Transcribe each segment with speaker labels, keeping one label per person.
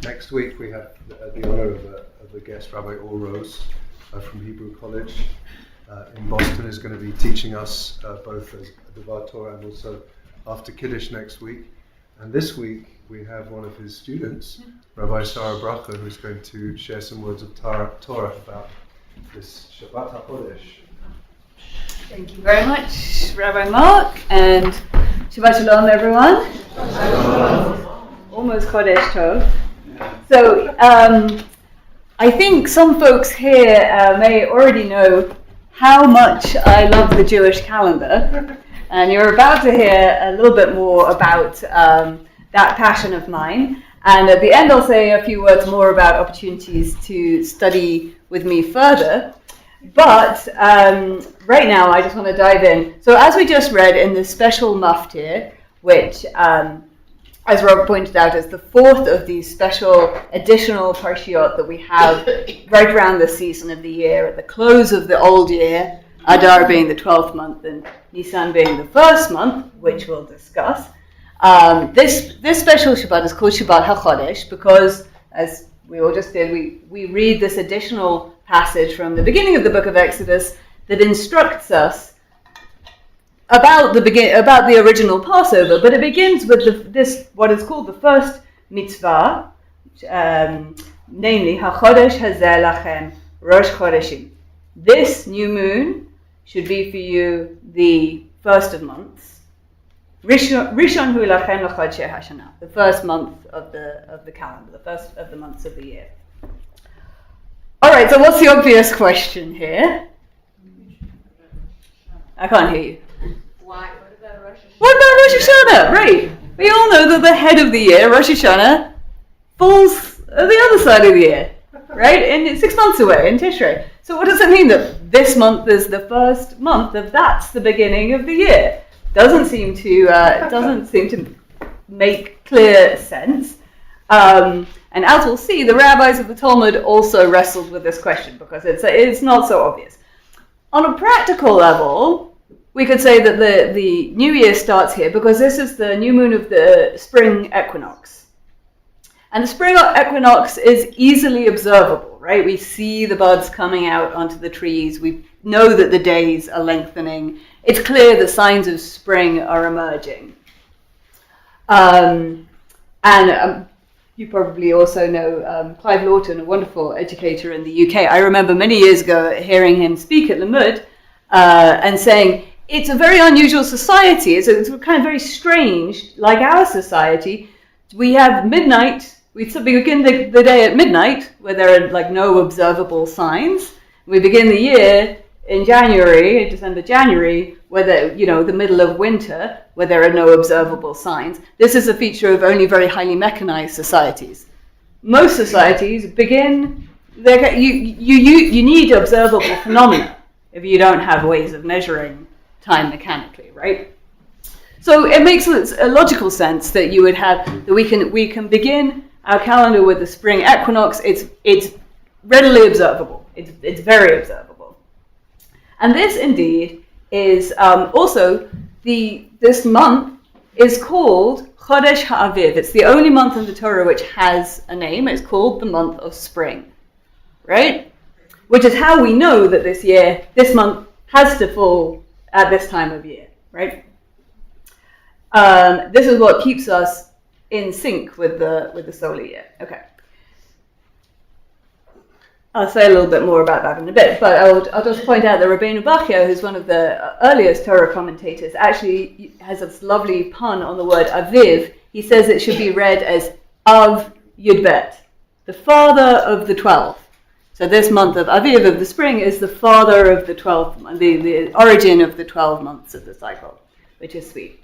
Speaker 1: Next week we have the honor of a guest, Rabbi Or Rose from Hebrew College in Boston, is going to be teaching us both as the Torah and also after Kiddush next week. And this week we have one of his students, Rabbi Sarah Bracha, who's going to share some words of Torah about this Shabbat HaChodesh.
Speaker 2: Thank you very much, Rabbi Mark, and Shabbat Shalom, everyone. Almost Chodesh Tov. So, I think some folks here may already know how much I love the Jewish calendar, and you're about to hear a little bit more about that passion of mine. And at the end, I'll say a few words more about opportunities to study with me further. But right now, I just want to dive in. So as we just read in the special maftir, which, as Rob pointed out, is the fourth of these special additional parshiot that we have right around the season of the year, at the close of the old year, Adar being the 12th month and Nisan being the first month, which we'll discuss. This special Shabbat is called Shabbat HaChodesh because, as we all just did, we read this additional passage from the beginning of the book of Exodus that instructs us about the original Passover, but it begins with this what is called the first mitzvah, namely HaChodesh Hazeh Lachem Rosh Chodeshim. This new moon should be for you the first of months. Rishon hu lachem l'chodshei hashana, the first month of the calendar, the first of the months of the year. All right, so what's the obvious question here? I can't hear you.
Speaker 3: Why? What about Rosh Hashanah?
Speaker 2: What about Rosh Hashanah? Right. We all know that the head of the year, Rosh Hashanah, falls at the other side of the year, right? And it's 6 months away in Tishrei. So what does it mean that this month is the first month, that's the beginning of the year? Doesn't seem to make clear sense. And as we'll see, the rabbis of the Talmud also wrestled with this question because it's not so obvious. On a practical level, we could say that the new year starts here because this is the new moon of the spring equinox. And the spring equinox is easily observable, right? We see the buds coming out onto the trees. We know that the days are lengthening. It's clear the signs of spring are emerging. You probably also know Clive Lawton, a wonderful educator in the UK. I remember many years ago hearing him speak at Lamud and saying, it's a very unusual society. It's kind of very strange, like our society. We have midnight. We begin the day at midnight, where there are like no observable signs. We begin the year in January, December, January, where the middle of winter, where there are no observable signs. This is a feature of only very highly mechanized societies. Most societies begin. You need observable phenomena if you don't have ways of measuring time mechanically, right? So it makes a logical sense that you would have that we can begin our calendar with the spring equinox. It's readily observable. It's very observable, and this indeed is also this month is called Chodesh Ha'aviv. It's the only month in the Torah which has a name. It's called the month of spring, right? Which is how we know that this month has to fall at this time of year, right? This is what keeps us in sync with the solar year. Okay. I'll say a little bit more about that in a bit, but I'll just point out that Rabbeinu Bachya, who's one of the earliest Torah commentators, actually has this lovely pun on the word Aviv. He says it should be read as Av Yudbet, the father of the 12th. So this month of Aviv, of the spring, is the father of the 12th month, the origin of the 12 months of the cycle, which is sweet.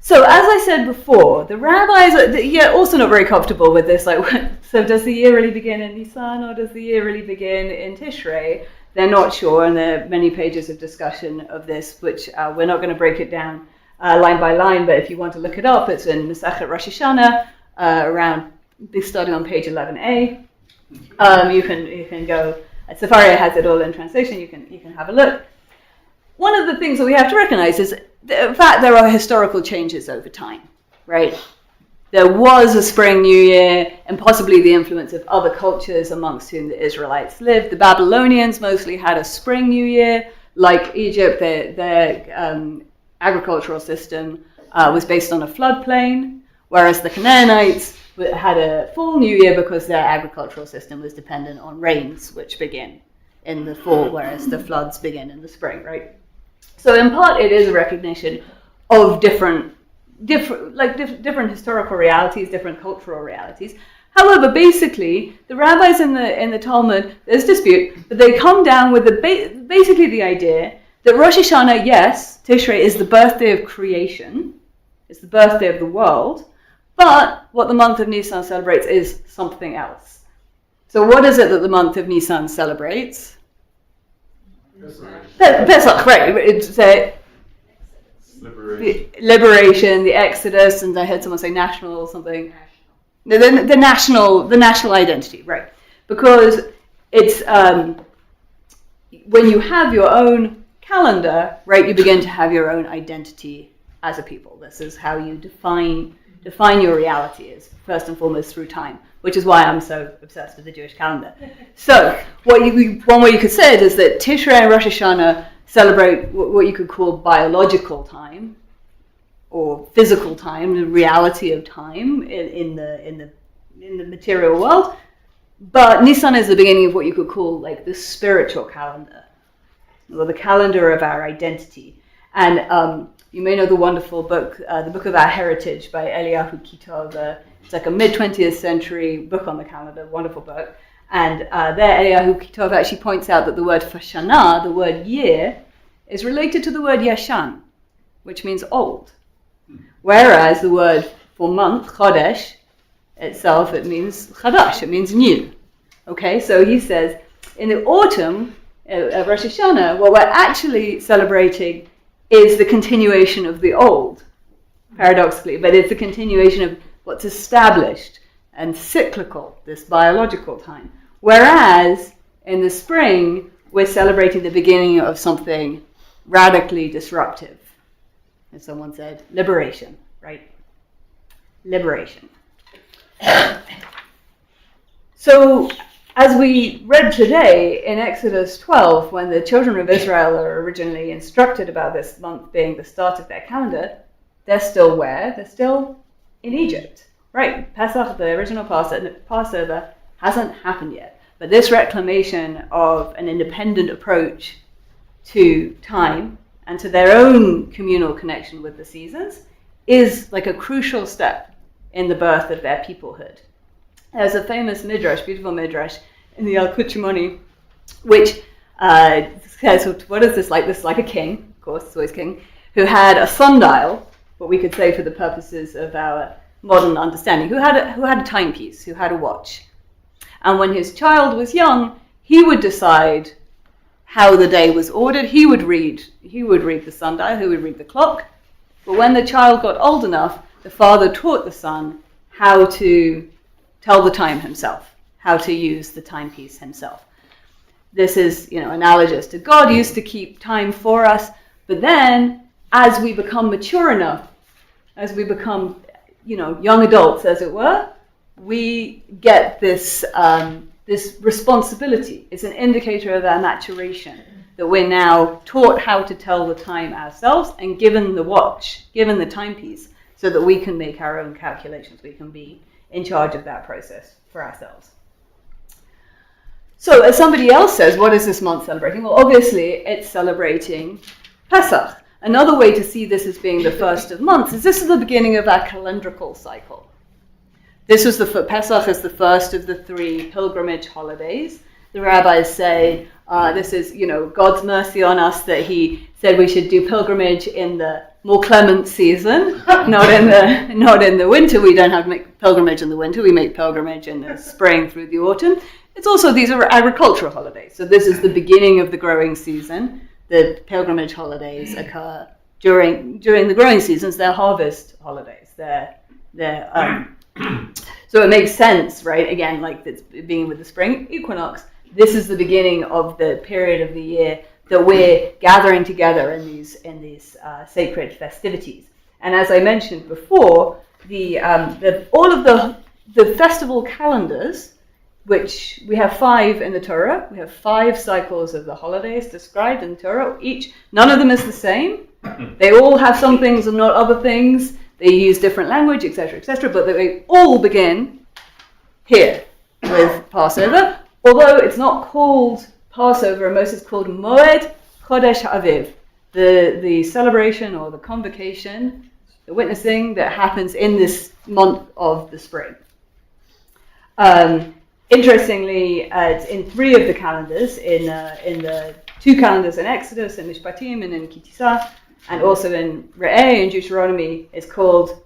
Speaker 2: So as I said before, the rabbis are also not very comfortable with this. So does the year really begin in Nisan or does the year really begin in Tishrei? They're not sure, and there are many pages of discussion of this, which we're not going to break it down line by line, but if you want to look it up, it's in Masechet Rosh Hashanah, starting on page 11a. You can go. Sefaria has it all in translation. You can have a look. One of the things that we have to recognize is the fact there are historical changes over time, right? there was a spring new year, and possibly the influence of other cultures amongst whom the Israelites lived. The Babylonians mostly had a spring new year. Like Egypt, their agricultural system was based on a floodplain, whereas the Canaanites had a fall new year because their agricultural system was dependent on rains, which begin in the fall, whereas the floods begin in the spring, right? So in part, it is a recognition of different historical realities, different cultural realities. However, basically, the rabbis in the Talmud, there's dispute, but they come down with basically the idea that Rosh Hashanah, yes, Tishrei is the birthday of creation, it's the birthday of the world, but what the month of Nisan celebrates is something else. So what is it that the month of Nisan celebrates? Pesach, right? It's liberation, the Exodus, and I heard someone say national or something. The national identity, right? Because it's when you have your own calendar, right, you begin to have your own identity as a people. This is how you define your reality, is first and foremost through time, which is why I'm so obsessed with the Jewish calendar. So one way you could say it is that Tishrei and Rosh Hashanah celebrate what you could call biological time, or physical time, the reality of time in the material world. But Nisan is the beginning of what you could call like the spiritual calendar, or the calendar of our identity. And you may know the wonderful book, the Book of Our Heritage by Eliyahu Kitov. It's like a mid-20th century book on the calendar, wonderful book. And there Eliyahu Kitov actually points out that the word for Shana, the word year, is related to the word Yashan, which means old. Whereas the word for month, Chodesh, itself, it means Chadash, it means new. Okay, so he says, in the autumn of Rosh Hashanah, what we're actually celebrating is the continuation of the old, paradoxically, but it's the continuation of what's established and cyclical, this biological time. Whereas in the spring, we're celebrating the beginning of something radically disruptive. As someone said, liberation, right? Liberation. So, as we read today in Exodus 12, when the children of Israel are originally instructed about this month being the start of their calendar, they're still where? They're still in Egypt. Right, Pesach, the original Passover, hasn't happened yet. But this reclamation of an independent approach to time and to their own communal connection with the seasons is like a crucial step in the birth of their peoplehood. There's a famous midrash, beautiful midrash, in the Al-Kuchimoni, which says, what is this like? This is like a king, of course, it's always king, who had a sundial, what we could say for the purposes of our modern understanding, who had a timepiece, who had a watch. And when his child was young, he would decide how the day was ordered. He would read the sundial, he would read the clock. But when the child got old enough, the father taught the son how to tell the time himself, how to use the timepiece himself. This is, analogous to God used to keep time for us, but then as we become mature enough, as we become, young adults, as it were, we get this responsibility. It's an indicator of our maturation, that we're now taught how to tell the time ourselves and given the watch, given the timepiece, so that we can make our own calculations. We can be in charge of that process for ourselves. So as somebody else says, what is this month celebrating? Well, obviously it's celebrating Pesach. Another way to see this as being the first of months is this is the beginning of our calendrical cycle. Pesach is the first of the 3 pilgrimage holidays. The rabbis say this is, God's mercy on us that he said we should do pilgrimage in the more clement season, not in the winter. We don't have to make pilgrimage in the winter. We make pilgrimage in the spring through the autumn. It's also, these are agricultural holidays. So this is the beginning of the growing season. The pilgrimage holidays occur during the growing seasons. They're harvest holidays. So it makes sense, right? Again, like it's being with the spring equinox. This is the beginning of the period of the year that we're gathering together in these sacred festivities. And as I mentioned before, all of the festival calendars, which we have 5 in the Torah. We have 5 cycles of the holidays described in Torah. None of them is the same. They all have some things and not other things. They use different language, etc., but they all begin here with Passover. Although it's not called Passover, in most it's called Moed Chodesh Aviv, the celebration or the convocation, the witnessing that happens in this month of the spring. Interestingly, it's in 3 of the calendars, in the 2 calendars in Exodus, in Mishpatim, and in Kitisa, and also in Re'eh, in Deuteronomy, it's called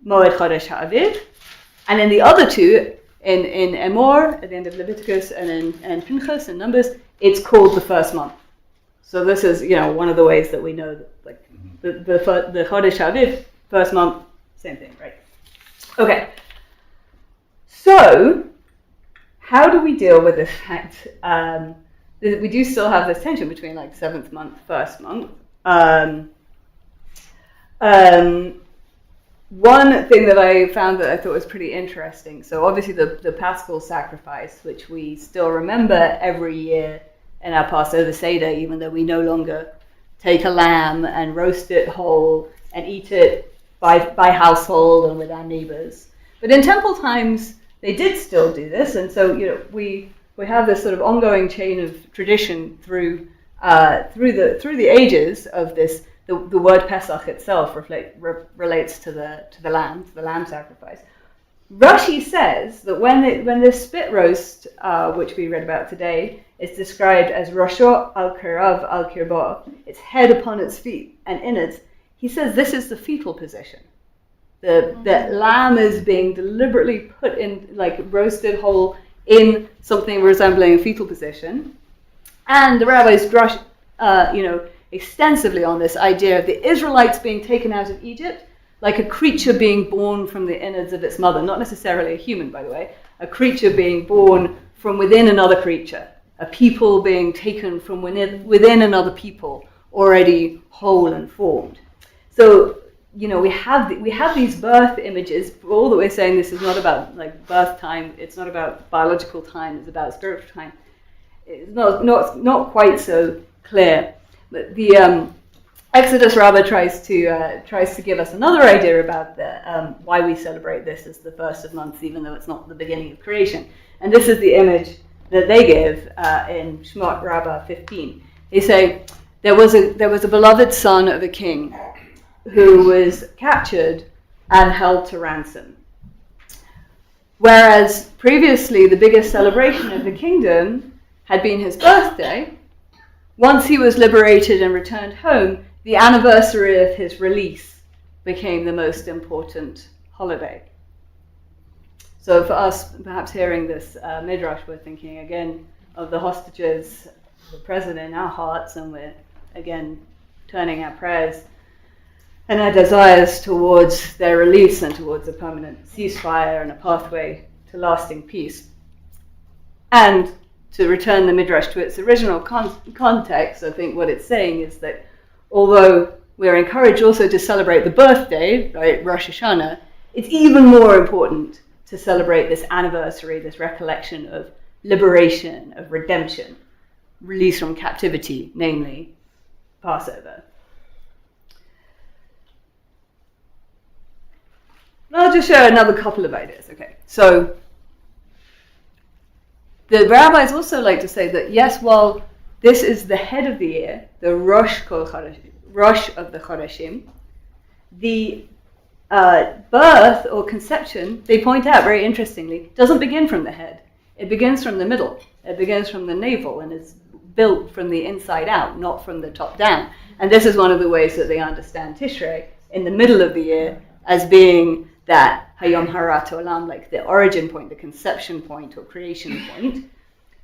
Speaker 2: Moed Chodesh Ha'aviv. And in the other 2, in Emor, at the end of Leviticus, and in Pinchas, and Numbers, it's called the first month. So this is, one of the ways that we know that, like, the Chodesh Ha'aviv, first month, same thing, right? Okay. So, how do we deal with this fact? We do still have this tension between, like, 7th month, first month. One thing that I found that I thought was pretty interesting, so obviously the Paschal sacrifice, which we still remember every year in our Passover Seder, even though we no longer take a lamb and roast it whole and eat it by household and with our neighbors. But in temple times, they did still do this, and so we have this sort of ongoing chain of tradition through the ages of this. The word Pesach itself relates to the lamb sacrifice. Rashi says that when this spit roast, which we read about today, is described as Rosho al Kirav al Kirbo, its head upon its feet, and in it, he says this is the fetal position. The lamb is being deliberately put in, like, roasted whole in something resembling a fetal position, and the rabbis drush, extensively on this idea of the Israelites being taken out of Egypt, like a creature being born from the innards of its mother, not necessarily a human, by the way, a creature being born from within another creature, a people being taken from within another people, already whole and formed. So, we have these birth images, all that we're saying this is not about, like, birth time, it's not about biological time, it's about spiritual time. It's not quite so clear. But the Exodus Rabbah tries to give us another idea about why we celebrate this as the first of months, even though it's not the beginning of creation. And this is the image that they give in Shemot Rabbah 15. They say there was a beloved son of a king who was captured and held to ransom. Whereas previously the biggest celebration of the kingdom had been his birthday, once he was liberated and returned home, the anniversary of his release became the most important holiday. So for us, perhaps hearing this midrash, we're thinking again of the hostages, the present in our hearts, and we're again turning our prayers and our desires towards their release and towards a permanent ceasefire and a pathway to lasting peace. And to return the midrash to its original context, I think what it's saying is that although we're encouraged also to celebrate the birthday, right, Rosh Hashanah, it's even more important to celebrate this anniversary, this recollection of liberation, of redemption, release from captivity, namely Passover. I'll just share another couple of ideas. Okay, so the rabbis also like to say that yes, while this is the head of the year, the Rosh of the Chodeshim, the birth or conception, they point out very interestingly, doesn't begin from the head. It begins from the middle. It begins from the navel and is built from the inside out, not from the top down. And this is one of the ways that they understand Tishrei in the middle of the year as being that Hayom Harat Olam, like the origin point, the conception point or creation point.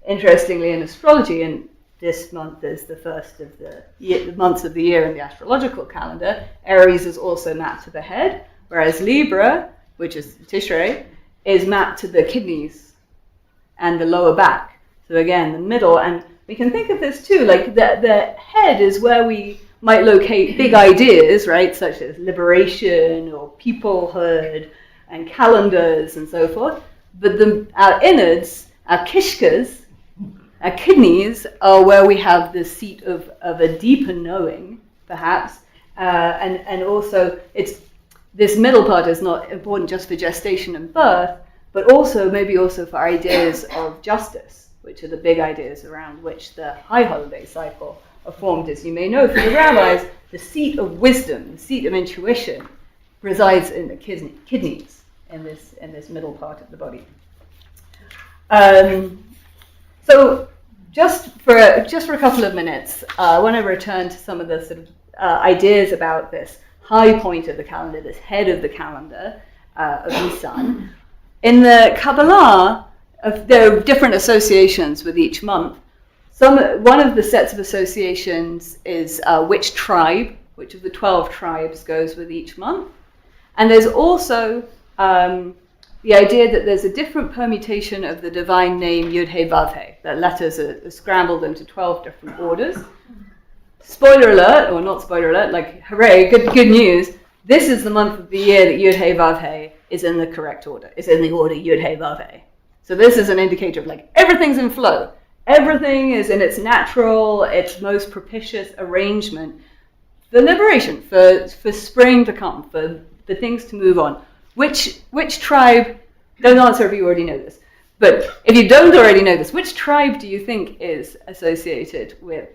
Speaker 2: Interestingly, in astrology, and this month is the first of the months of the year in the astrological calendar, Aries is also mapped to the head, whereas Libra, which is Tishrei, is mapped to the kidneys and the lower back. So again, the middle, and we can think of this too, like the head is where we might locate big ideas, right, such as liberation or peoplehood and calendars and so forth. But our innards, our kishkas, our kidneys, are where we have the seat of a deeper knowing, perhaps. And also, this middle part is not important just for gestation and birth, but also maybe also for ideas of justice, which are the big ideas around which the high holiday cycle are formed. As you may know from the rabbis, the seat of wisdom, the seat of intuition, resides in the kidneys, in this middle part of the body. So just for a couple of minutes, I want to return to some of the sort of ideas about this high point of the calendar, this head of the calendar of Nisan. In the Kabbalah, there are different associations with each month. One of the sets of associations is which of the 12 tribes goes with each month. And there's also the idea that there's a different permutation of the divine name Yud He Vav He, that letters are scrambled into 12 different orders. Spoiler alert, or not spoiler alert, like hooray, good news. This is the month of the year that Yud He Vav He is in the correct order. It's in the order Yud He Vav He. So this is an indicator of like everything's in flow. Everything is in its natural, its most propitious arrangement for liberation, for spring to come, for things to move on. Which tribe, don't answer if you already know this, but if you don't already know this, which tribe do you think is associated with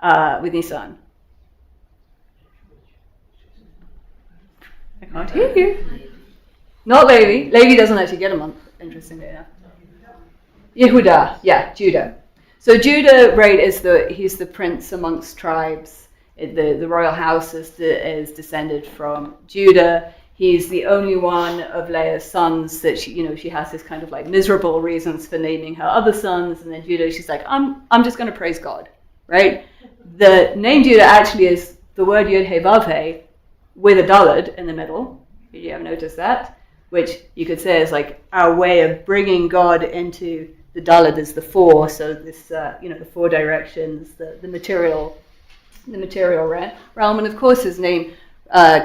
Speaker 2: Nisan? I can't hear you. Not Levi. Levi doesn't actually get a month, interestingly enough. Yehuda, yeah, Judah. So Judah, right, he's the prince amongst tribes. The royal house is descended from Judah. He's the only one of Leah's sons that she has this kind of like miserable reasons for naming her other sons, and then Judah, she's like, I'm just going to praise God, right? The name Judah actually is the word Yud He Vav He with a daled in the middle. Did you ever notice that? Which you could say is like our way of bringing God into the daled is the four. So this, the four directions, the material realm, and of course his name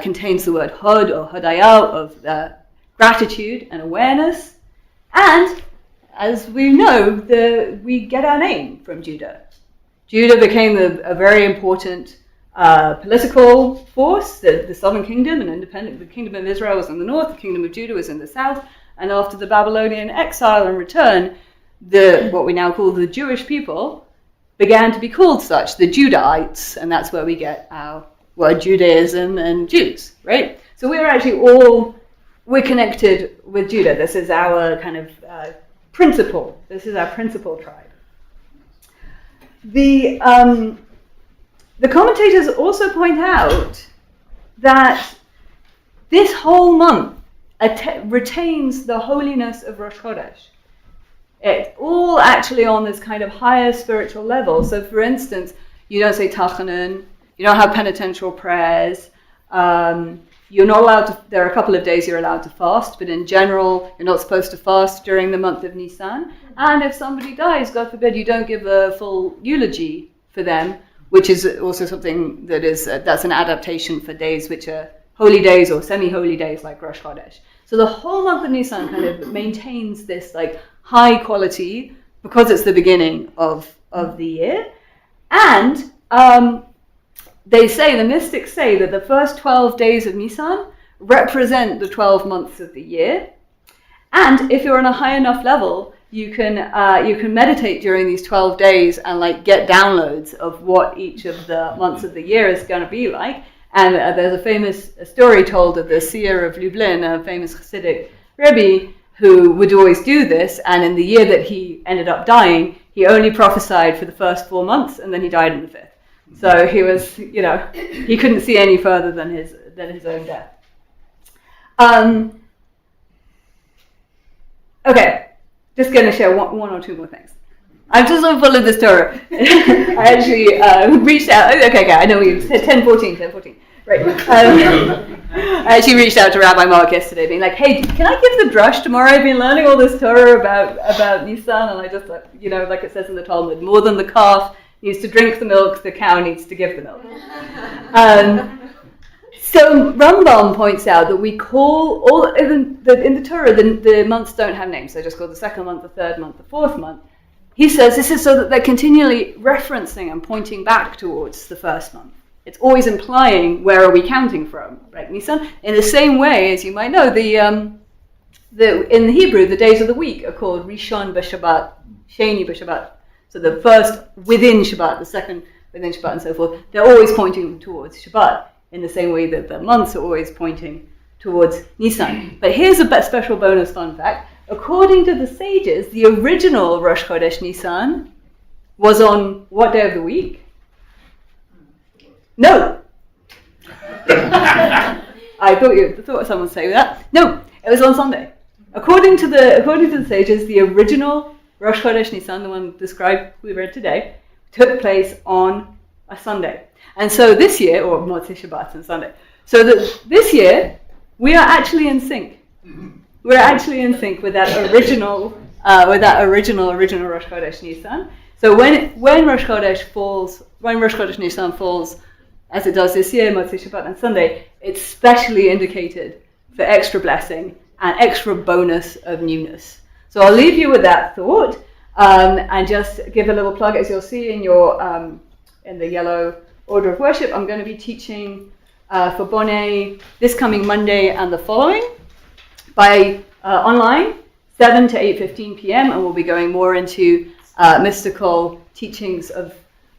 Speaker 2: contains the word hod or hodayah of gratitude and awareness. And as we know, we get our name from Judah. Judah became a very important political force. The southern kingdom, the kingdom of Israel was in the north, the kingdom of Judah was in the south, and after the Babylonian exile and return, what we now call the Jewish people began to be called such, the Judahites, and that's where we get our word Judaism and Jews, right? So we're connected with Judah. This is our kind of principal. This is our principal tribe. The commentators also point out that this whole month retains the holiness of Rosh Chodesh. It's all actually on this kind of higher spiritual level. So, for instance, you don't say Tachanun, you don't have penitential prayers, you're not allowed to, there are a couple of days you're allowed to fast, but in general, you're not supposed to fast during the month of Nisan. And if somebody dies, God forbid, you don't give a full eulogy for them, which is also something that's an adaptation for days which are holy days or semi-holy days like Rosh Chodesh. So the whole month of Nisan kind of maintains this like high quality because it's the beginning of the year. And the mystics say that the first 12 days of Nisan represent the 12 months of the year. And if you're on a high enough level, you can meditate during these 12 days and like get downloads of what each of the months of the year is going to be like. And there's a famous story told of the seer of Lublin, a famous Hasidic Rebbe, who would always do this. And in the year that he ended up dying, he only prophesied for the first 4 months, and then he died in the 5th. So he was, he couldn't see any further than his own death. Okay, just going to share one or two more things. I'm just so full of this Torah. I actually reached out. Okay, I know we said 10:14. Right. I actually reached out to Rabbi Mark yesterday, being like, "Hey, can I give the drush tomorrow? I've been learning all this Torah about Nisan, and I just, like it says in the Talmud, more than the calf, needs to drink the milk, the cow needs to give the milk. So Rambam points out that we call all in the Torah the months don't have names. They're just called the second month, the third month, the fourth month. He says this is so that they're continually referencing and pointing back towards the first month. It's always implying where are we counting from, right? Nisan. In the same way, as you might know, in the Hebrew, the days of the week are called Rishon b'Shabbat, Sheni b'Shabbat. So the first within Shabbat, the second within Shabbat, and so forth. They're always pointing towards Shabbat, in the same way that the months are always pointing towards Nisan. But here's a special bonus fun fact. According to the sages, the original Rosh Chodesh Nisan was on what day of the week? No. I thought someone would say that. No, it was on Sunday. According to the sages, the original Rosh Chodesh Nisan, the one described we read today, took place on a Sunday. And so this year, or Motzei Shabbat and Sunday, so that this year we are actually in sync. We're actually in sync with that original Rosh Chodesh Nisan. So when Rosh Chodesh Nisan falls, as it does this year, Motzei Shabbat and Sunday, it's specially indicated for extra blessing and extra bonus of newness. So I'll leave you with that thought, and just give a little plug. As you'll see in your in the yellow order of worship, I'm going to be teaching for Bonnet this coming Monday and the following by online, 7 to 8:15 p.m., and we'll be going more into mystical teachings of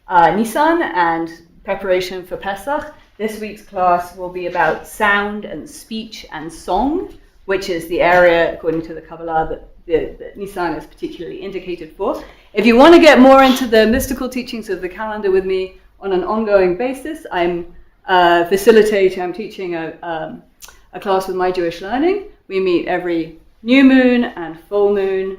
Speaker 2: Nisan and preparation for Pesach. This week's class will be about sound and speech and song, which is the area, according to the Kabbalah, that Nisan is particularly indicated for. If you want to get more into the mystical teachings of the calendar with me on an ongoing basis, I'm teaching a class with My Jewish Learning. We meet every new moon and full moon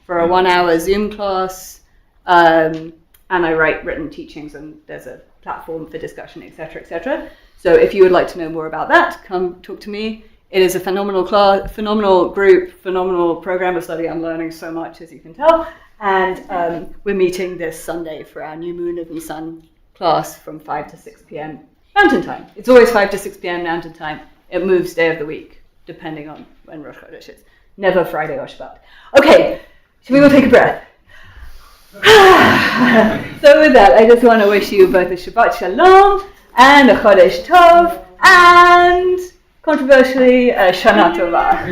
Speaker 2: for a 1-hour Zoom class, and I write written teachings, and there's a platform for discussion, etc., etc. So if you would like to know more about that, come talk to me. It is a phenomenal class, phenomenal group, phenomenal program of study. I'm learning so much, as you can tell. And we're meeting this Sunday for our New Moon of Nisan class from 5 to 6 p.m. Mountain Time. It's always 5 to 6 p.m. Mountain Time. It moves day of the week, depending on when Rosh Chodesh is. Never Friday or Shabbat. Okay, should we go take a breath? So with that, I just want to wish you both a Shabbat Shalom and a Chodesh Tov and, controversially, a Shana Tova.